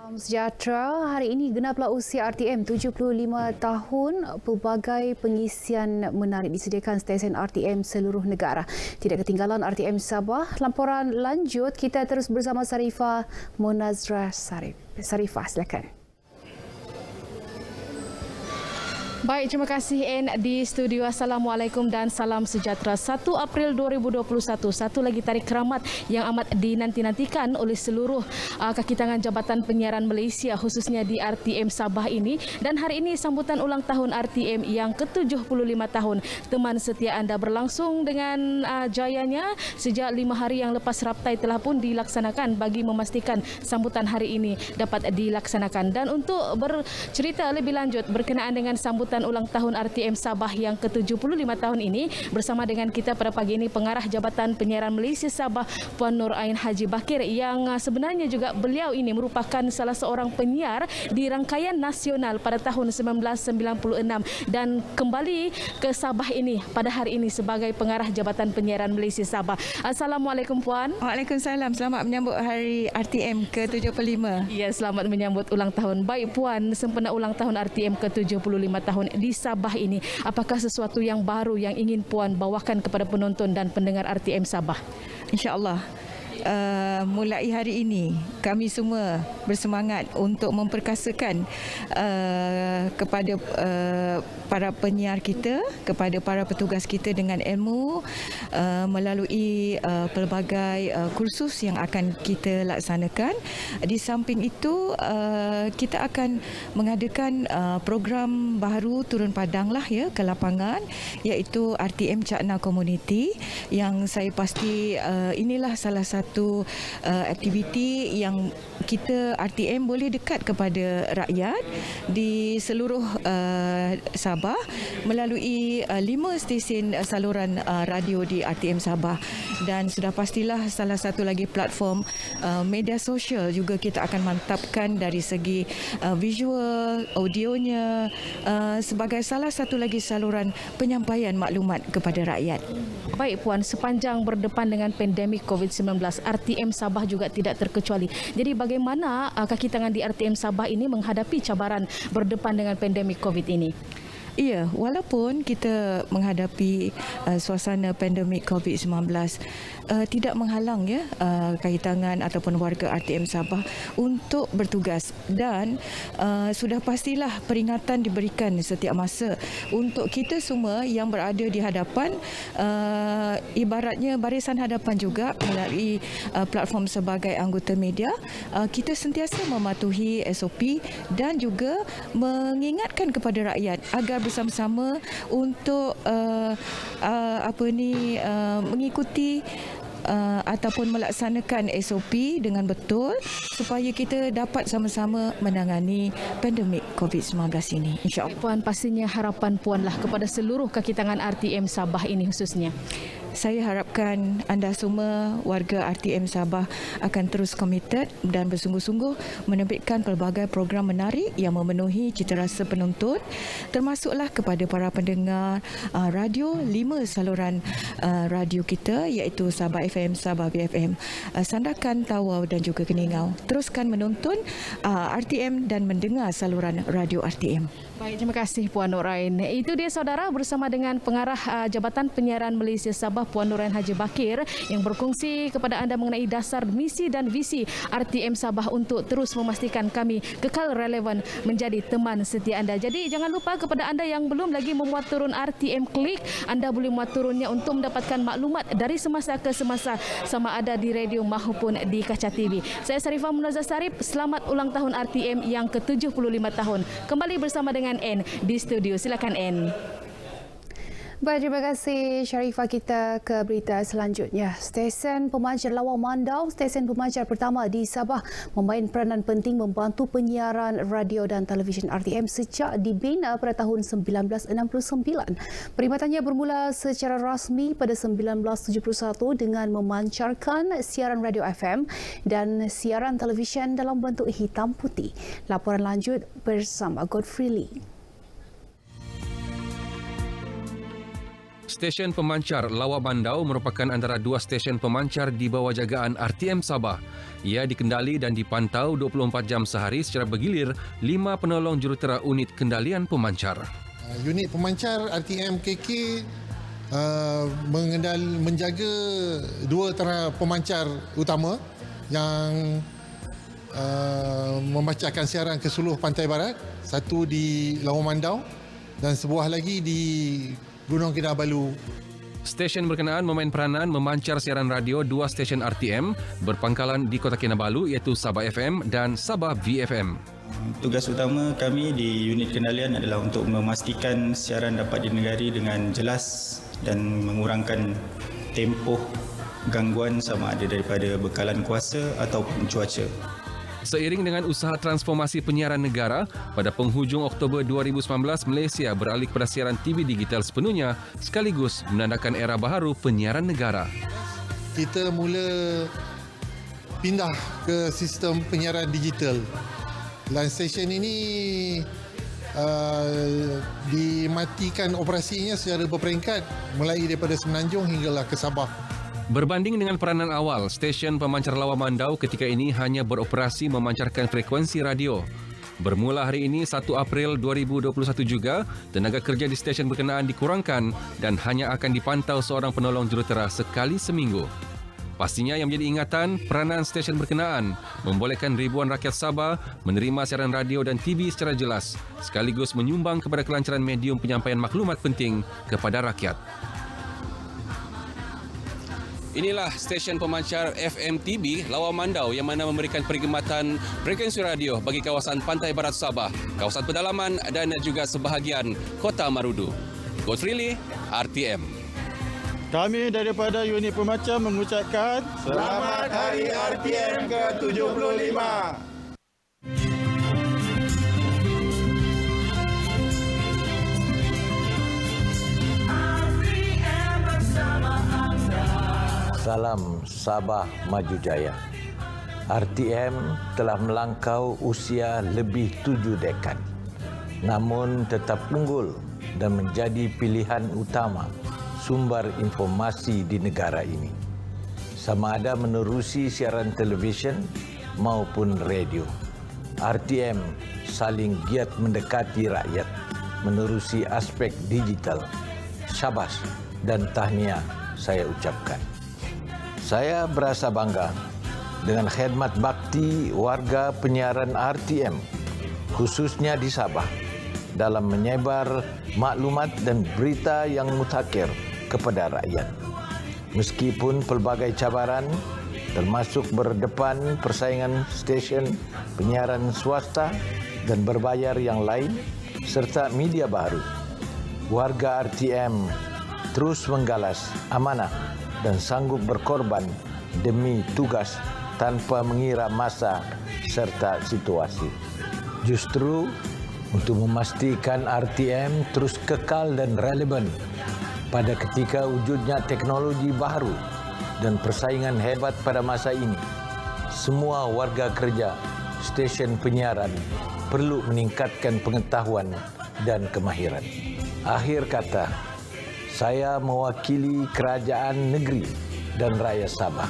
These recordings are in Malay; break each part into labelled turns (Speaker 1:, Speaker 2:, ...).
Speaker 1: Salam sejahtera. Hari ini genaplah usia RTM 75 tahun. Pelbagai pengisian menarik disediakan stesen RTM seluruh negara. Tidak ketinggalan RTM Sabah. Laporan lanjut, kita terus bersama Sarifah Monazrah Sarif. Sarifah, silakan.
Speaker 2: Baik, terima kasih N di studio. Assalamualaikum dan salam sejahtera. 1 April 2021, satu lagi tarikh keramat yang amat dinanti-nantikan oleh seluruh kaki tangan Jabatan Penyiaran Malaysia, khususnya di RTM Sabah ini. Dan hari ini sambutan ulang tahun RTM yang ke-75 tahun. Teman setia anda berlangsung dengan jayanya sejak 5 hari yang lepas raptai telah pun dilaksanakan bagi memastikan sambutan hari ini dapat dilaksanakan. Dan untuk bercerita lebih lanjut berkenaan dengan sambutan ulang tahun RTM Sabah yang ke-75 tahun ini, bersama dengan kita pada pagi ini Pengarah Jabatan Penyiaran Malaysia Sabah Puan Nur Ain Haji Bakir, yang sebenarnya juga beliau ini merupakan salah seorang penyiar di rangkaian nasional pada tahun 1996 dan kembali ke Sabah ini pada hari ini sebagai Pengarah Jabatan Penyiaran Malaysia Sabah. Assalamualaikum Puan.
Speaker 3: Waalaikumsalam. Selamat menyambut hari RTM ke-75.
Speaker 2: Ya, selamat menyambut ulang tahun. Baik Puan, sempena ulang tahun RTM ke-75 tahun di Sabah ini, apakah sesuatu yang baru yang ingin Puan bawakan kepada penonton dan pendengar RTM Sabah?
Speaker 3: InsyaAllah. Mulai hari ini kami semua bersemangat untuk memperkasakan kepada para penyiar kita, kepada para petugas kita dengan ilmu melalui pelbagai kursus yang akan kita laksanakan. Di samping itu kita akan mengadakan program baru turun padang lah ya ke lapangan, iaitu RTM Cakna Community, yang saya pasti inilah salah satu aktiviti yang kita RTM boleh dekat kepada rakyat di seluruh Sabah melalui 5 stesen saluran radio di RTM Sabah. Dan sudah pastilah salah satu lagi platform media sosial juga kita akan mantapkan dari segi visual, audionya, sebagai salah satu lagi saluran penyampaian maklumat kepada rakyat.
Speaker 2: Baik Puan, sepanjang berdepan dengan pandemik COVID-19, RTM Sabah juga tidak terkecuali. Jadi bagaimana kaki tangan di RTM Sabah ini menghadapi cabaran berdepan dengan pandemik COVID ini?
Speaker 3: Ya, walaupun kita menghadapi suasana pandemik COVID-19, tidak menghalang ya kaki tangan ataupun warga RTM Sabah untuk bertugas, dan sudah pastilah peringatan diberikan setiap masa untuk kita semua yang berada di hadapan, ibaratnya barisan hadapan juga melalui platform sebagai anggota media. Kita sentiasa mematuhi SOP dan juga mengingatkan kepada rakyat agar bersama-sama untuk mengikuti ataupun melaksanakan SOP dengan betul supaya kita dapat sama-sama menangani pandemik COVID-19 ini, insya-Allah.
Speaker 2: Puan, pastinya harapan Puan lah kepada seluruh kaki tangan RTM Sabah ini khususnya.
Speaker 3: Saya harapkan anda semua warga RTM Sabah akan terus komited dan bersungguh-sungguh menerbitkan pelbagai program menarik yang memenuhi citarasa penonton, termasuklah kepada para pendengar radio 5 saluran radio kita, iaitu Sabah FM, Sabah BFM, Sandakan, Tawau dan juga Keningau. Teruskan menonton RTM dan mendengar saluran radio RTM.
Speaker 2: Baik, terima kasih Puan Nur Ain. Itu dia saudara, bersama dengan Pengarah Jabatan Penyiaran Malaysia Sabah Puan Nur Ain Haji Bakir yang berkongsi kepada anda mengenai dasar misi dan visi RTM Sabah untuk terus memastikan kami kekal relevan menjadi teman setia anda. Jadi jangan lupa kepada anda yang belum lagi memuat turun RTM Klik, anda boleh muat turunnya untuk mendapatkan maklumat dari semasa ke semasa, sama ada di radio maupun di kaca TV. Saya Sarifah Monazrah Sarif, selamat ulang tahun RTM yang ke-75 tahun. Kembali bersama dengan N di studio. Silakan N.
Speaker 1: Baik, terima kasih Sharifah. Kita ke berita selanjutnya. Stesen pemancar Lawang Mandau, stesen pemancar pertama di Sabah, memain peranan penting membantu penyiaran radio dan televisyen RTM sejak dibina pada tahun 1969. Perkhidmatannya bermula secara rasmi pada 1971 dengan memancarkan siaran radio FM dan siaran televisyen dalam bentuk hitam putih. Laporan lanjut bersama Godfrey Lee.
Speaker 4: Stesen pemancar Lawak Mandau merupakan antara 2 stesen pemancar di bawah jagaan RTM Sabah. Ia dikendali dan dipantau 24 jam sehari secara bergilir 5 penolong jurutera unit kendalian pemancar.
Speaker 5: Unit pemancar RTM KK menjaga 2 tera pemancar utama yang membacakan siaran ke seluruh pantai barat, satu di Lawak Mandau dan sebuah lagi di Gunung Kinabalu.
Speaker 4: Stesen berkenaan memain peranan memancar siaran radio 2 stesen RTM berpangkalan di Kota Kinabalu iaitu Sabah FM dan Sabah VFM.
Speaker 6: Tugas utama kami di unit kendalian adalah untuk memastikan siaran dapat dinegari dengan jelas dan mengurangkan tempoh gangguan sama ada daripada bekalan kuasa ataupun cuaca.
Speaker 4: Seiring dengan usaha transformasi penyiaran negara, pada penghujung Oktober 2019, Malaysia beralih kepada siaran TV digital sepenuhnya sekaligus menandakan era baharu penyiaran negara.
Speaker 5: Kita mula pindah ke sistem penyiaran digital. Dan stesen ini dimatikan operasinya secara berperingkat mulai daripada Semenanjung hinggalah ke Sabah.
Speaker 4: Berbanding dengan peranan awal, stesen pemancar Lawak Mandau ketika ini hanya beroperasi memancarkan frekuensi radio. Bermula hari ini 1 April 2021 juga, tenaga kerja di stesen berkenaan dikurangkan dan hanya akan dipantau seorang penolong jurutera sekali seminggu. Pastinya yang menjadi ingatan, peranan stesen berkenaan membolehkan ribuan rakyat Sabah menerima siaran radio dan TV secara jelas, sekaligus menyumbang kepada kelancaran medium penyampaian maklumat penting kepada rakyat. Inilah stesen pemancar FM TV Lawak Mandau yang mana memberikan perkhidmatan frekuensi radio bagi kawasan pantai barat Sabah, kawasan pedalaman dan juga sebahagian Kota Marudu. Godfrey, RTM.
Speaker 7: Kami daripada unit pemancar mengucapkan Selamat Hari RTM ke-75.
Speaker 8: Salam Sabah Maju Jaya. RTM telah melangkau usia lebih 7 dekad, namun tetap unggul dan menjadi pilihan utama sumber informasi di negara ini. Sama ada menerusi siaran televisyen maupun radio. RTM saling giat mendekati rakyat menerusi aspek digital. Syabas dan tahniah saya ucapkan. Saya berasa bangga dengan khidmat bakti warga penyiaran RTM, khususnya di Sabah, dalam menyebar maklumat dan berita yang mutakhir kepada rakyat. Meskipun pelbagai cabaran, termasuk berdepan persaingan stesen penyiaran swasta dan berbayar yang lain, serta media baru, warga RTM terus menggalas amanah dan sanggup berkorban demi tugas tanpa mengira masa serta situasi. Justru untuk memastikan RTM terus kekal dan relevan pada ketika wujudnya teknologi baru dan persaingan hebat pada masa ini, semua warga kerja stesen penyiaran perlu meningkatkan pengetahuan dan kemahiran. Akhir kata, saya mewakili kerajaan negeri dan rakyat Sabah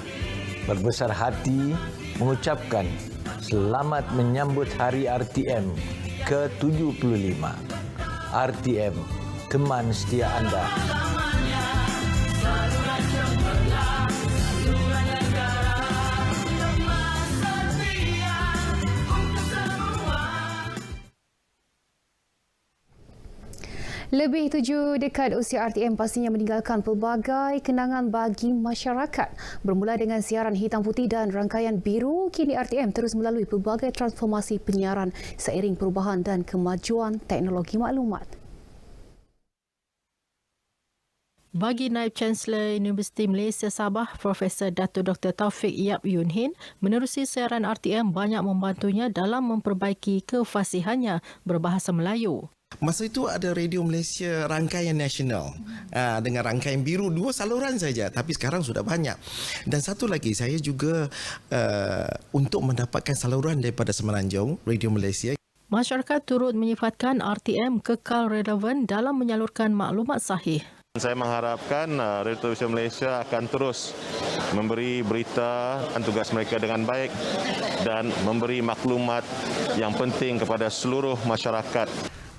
Speaker 8: berbesar hati mengucapkan selamat menyambut Hari RTM ke-75. RTM, teman setia anda.
Speaker 1: Lebih 7 dekad usia RTM pastinya meninggalkan pelbagai kenangan bagi masyarakat. Bermula dengan siaran hitam putih dan rangkaian biru, kini RTM terus melalui pelbagai transformasi penyiaran seiring perubahan dan kemajuan teknologi maklumat.
Speaker 9: Bagi Naib Chancellor Universiti Malaysia Sabah, Profesor Dato' Dr. Taufik Yap Yun Hin, menerusi siaran RTM banyak membantunya dalam memperbaiki kefasihannya berbahasa Melayu.
Speaker 10: Masa itu ada Radio Malaysia rangkaian nasional dengan rangkaian biru 2 saluran saja, tapi sekarang sudah banyak. Dan satu lagi, saya juga untuk mendapatkan saluran daripada Semenanjung, Radio Malaysia.
Speaker 9: Masyarakat turut menyifatkan RTM kekal relevan dalam menyalurkan maklumat sahih.
Speaker 11: Saya mengharapkan Radio Televisi Malaysia akan terus memberi berita dan tugas mereka dengan baik dan memberi maklumat yang penting kepada seluruh masyarakat.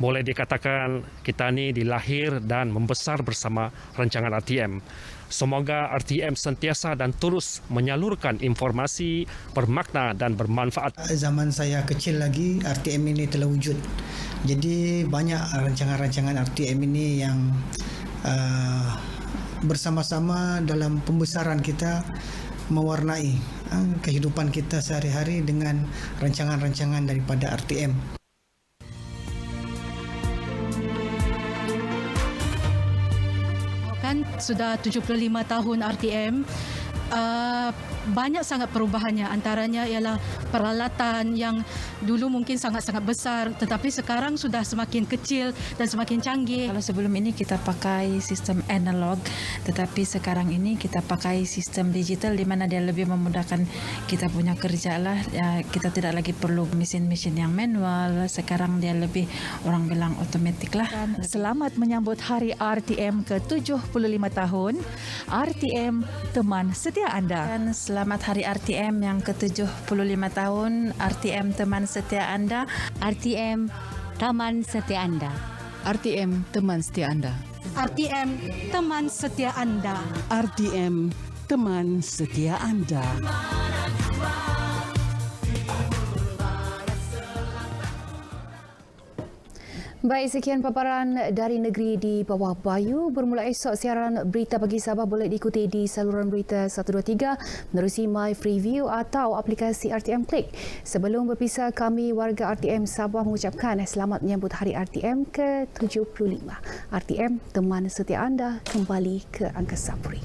Speaker 12: Boleh dikatakan kita ni dilahir dan membesar bersama rancangan RTM. Semoga RTM sentiasa dan terus menyalurkan informasi bermakna dan bermanfaat.
Speaker 13: Zaman saya kecil lagi, RTM ini telah wujud. Jadi banyak rancangan-rancangan RTM ini yang bersama-sama dalam pembesaran kita mewarnai kehidupan kita sehari-hari dengan rancangan-rancangan daripada RTM.
Speaker 14: Kan sudah 75 tahun RTM, banyak sangat perubahannya. Antaranya ialah peralatan yang dulu mungkin sangat-sangat besar tetapi sekarang sudah semakin kecil dan semakin canggih.
Speaker 15: Kalau sebelum ini kita pakai sistem analog, tetapi sekarang ini kita pakai sistem digital di mana dia lebih memudahkan kita punya kerja lah. Ya, kita tidak lagi perlu mesin-mesin yang manual. Sekarang dia lebih, orang bilang, otomatik lah.
Speaker 16: Selamat menyambut Hari RTM ke-75 tahun. RTM, teman setia anda.
Speaker 15: Dan selamat Hari RTM yang ke-75 tahun. RTM, teman setia anda.
Speaker 17: RTM, teman setia anda.
Speaker 18: RTM, teman setia anda.
Speaker 14: RTM, teman setia anda.
Speaker 18: RTM, teman setia anda.
Speaker 1: Baik, sekian paparan dari negeri di bawah Bayu. Bermula esok, siaran Berita Pagi Sabah boleh diikuti di saluran berita 123 menerusi My Freeview atau aplikasi RTM Click. Sebelum berpisah, kami warga RTM Sabah mengucapkan selamat menyambut Hari RTM ke-75. RTM, teman setia anda, kembali ke Angkasa Puri.